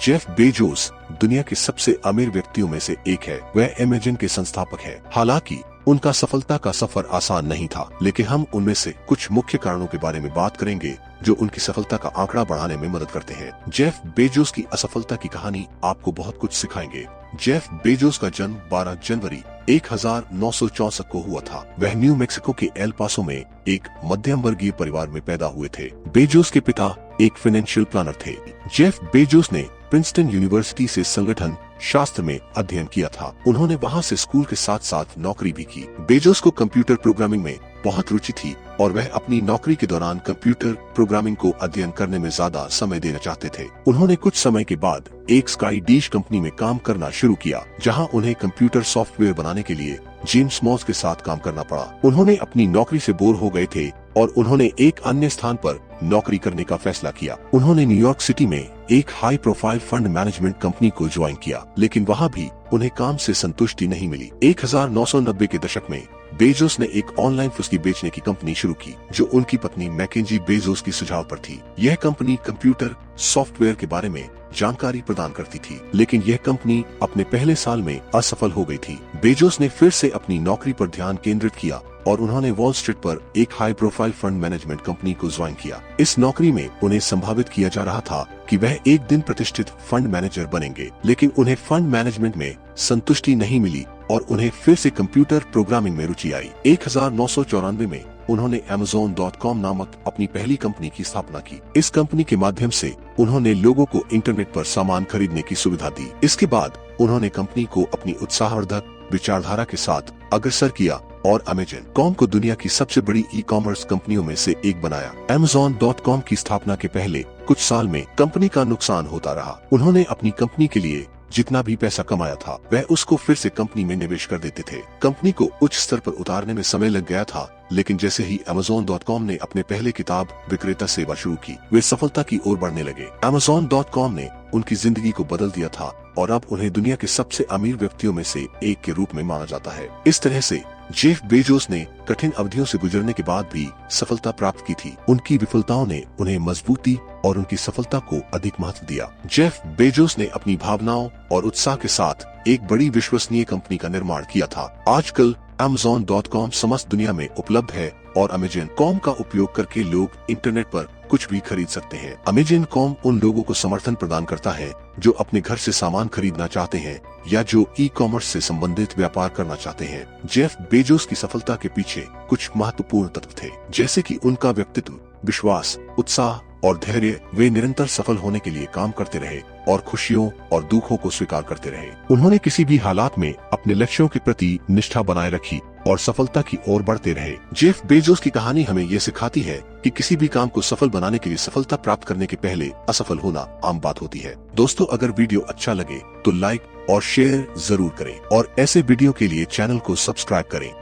Jeff Bezos दुनिया के सबसे अमीर व्यक्तियों में से एक है। वह अमेज़न के संस्थापक है। हालांकि उनका सफलता का सफर आसान नहीं था, लेकिन हम उनमें से कुछ मुख्य कारणों के बारे में बात करेंगे जो उनकी सफलता का आंकड़ा बढ़ाने में मदद करते हैं। जेफ बेजोस की असफलता की कहानी आपको बहुत कुछ सिखाएंगे। जेफ बेजोस का जन्म 12 जनवरी 1964 को हुआ था। वह न्यू मैक्सिको के एल पासो में एक मध्यम वर्गीय परिवार में पैदा हुए थे। बेजोस के पिता एक फाइनेंशियल प्लानर थे। जेफ बेजोस ने प्रिंसटन यूनिवर्सिटी से संगठन शास्त्र में अध्ययन किया था। उन्होंने वहां से स्कूल के साथ साथ नौकरी भी की। बेजोस को कंप्यूटर प्रोग्रामिंग में बहुत रुचि थी और वह अपनी नौकरी के दौरान कंप्यूटर प्रोग्रामिंग को अध्ययन करने में ज्यादा समय देना चाहते थे। उन्होंने कुछ समय के बाद एक स्काई डिश कंपनी में काम करना शुरू किया, जहां उन्हें कंप्यूटर सॉफ्टवेयर बनाने के लिए जेम्स मॉस के साथ काम करना पड़ा। उन्होंने अपनी नौकरी से बोर हो गए थे और उन्होंने एक अन्य स्थान पर नौकरी करने का फैसला किया। उन्होंने न्यूयॉर्क सिटी में एक high profile fund management company को ज्वाइन किया, लेकिन वहां भी उन्हें काम से संतुष्टि नहीं मिली। 1990 के दशक में बेजोस ने एक ऑनलाइन पुस्तकें बेचने की कंपनी शुरू की, जो उनकी पत्नी मैकेंजी बेजोस की सुझाव पर थी। यह कंपनी कंप्यूटर सॉफ्टवेयर के बारे में जानकारी प्रदान करती थी, लेकिन यह कंपनी अपने पहले साल में असफल हो गई थी। बेजोस ने फिर से अपनी नौकरी पर ध्यान केंद्रित किया और उन्होंने वॉल स्ट्रीट पर एक high profile fund management company को ज्वाइन किया। इस नौकरी में उन्हें संभावित किया जा रहा था कि वह एक दिन प्रतिष्ठित फंड मैनेजर बनेंगे, लेकिन उन्हें फंड मैनेजमेंट में संतुष्टि नहीं मिली और उन्हें फिर से कंप्यूटर प्रोग्रामिंग में रुचि आई। 1994 में उन्होंने Amazon.com नामक अपनी पहली कंपनी की स्थापना की। इस कंपनी के माध्यम से उन्होंने लोगों को इंटरनेट पर सामान खरीदने की सुविधा दी। इसके बाद उन्होंने कंपनी को अपनी उत्साहवर्धक विचारधारा के साथ अग्रसर किया और Amazon.com को दुनिया की सबसे बड़ी ई-कॉमर्स कंपनियों में से एक बनाया। Amazon.com की स्थापना के पहले कुछ साल में कंपनी का नुकसान होता रहा। उन्होंने अपनी कंपनी के लिए जितना भी पैसा कमाया था, वह उसको फिर से कंपनी में निवेश कर देते थे। कंपनी को उच्च स्तर पर उतारने में समय लग गया था, लेकिन जैसे ही Amazon.com ने अपने पहले किताब विक्रेता सेवा शुरू की, वे सफलता की ओर बढ़ने लगे। Amazon.com ने उनकी जिंदगी को बदल दिया था और अब उन्हें दुनिया के सबसे अमीर व्यक्तियों में से एक के रूप में माना जाता है। इस तरह से जेफ बेजोस ने कठिन अवधियों से गुजरने के बाद भी सफलता प्राप्त की थी। उनकी विफलताओं ने उन्हें मजबूती और उनकी सफलता को अधिक महत्व दिया। जेफ बेजोस ने अपनी भावनाओं और उत्साह के साथ एक बड़ी विश्वसनीय कंपनी का निर्माण किया था। आजकल Amazon.com समस्त दुनिया में उपलब्ध है और Amazon.com का उपयोग करके लोग इंटरनेट पर कुछ भी खरीद सकते हैं। Amazon.com उन लोगों को समर्थन प्रदान करता है जो अपने घर से सामान खरीदना चाहते हैं या जो ई-कॉमर्स से संबंधित व्यापार करना चाहते हैं। जेफ बेजोस की सफलता के पीछे कुछ महत्वपूर्ण तत्व थे, जैसे कि उनका व्यक्तित्व, विश्वास, उत्साह और धैर्य। वे निरंतर सफल होने के लिए काम करते रहे और खुशियों और दुखों को स्वीकार करते रहे। उन्होंने किसी भी हालात में अपने लक्ष्यों के प्रति निष्ठा बनाए रखी और सफलता की ओर बढ़ते रहे। जेफ बेजोस की कहानी हमें ये सिखाती है कि किसी भी काम को सफल बनाने के लिए सफलता प्राप्त करने के पहले असफल होना आम बात होती है। दोस्तों, अगर वीडियो अच्छा लगे तो लाइक और शेयर जरूर करें और ऐसे वीडियो के लिए चैनल को सब्सक्राइब करें।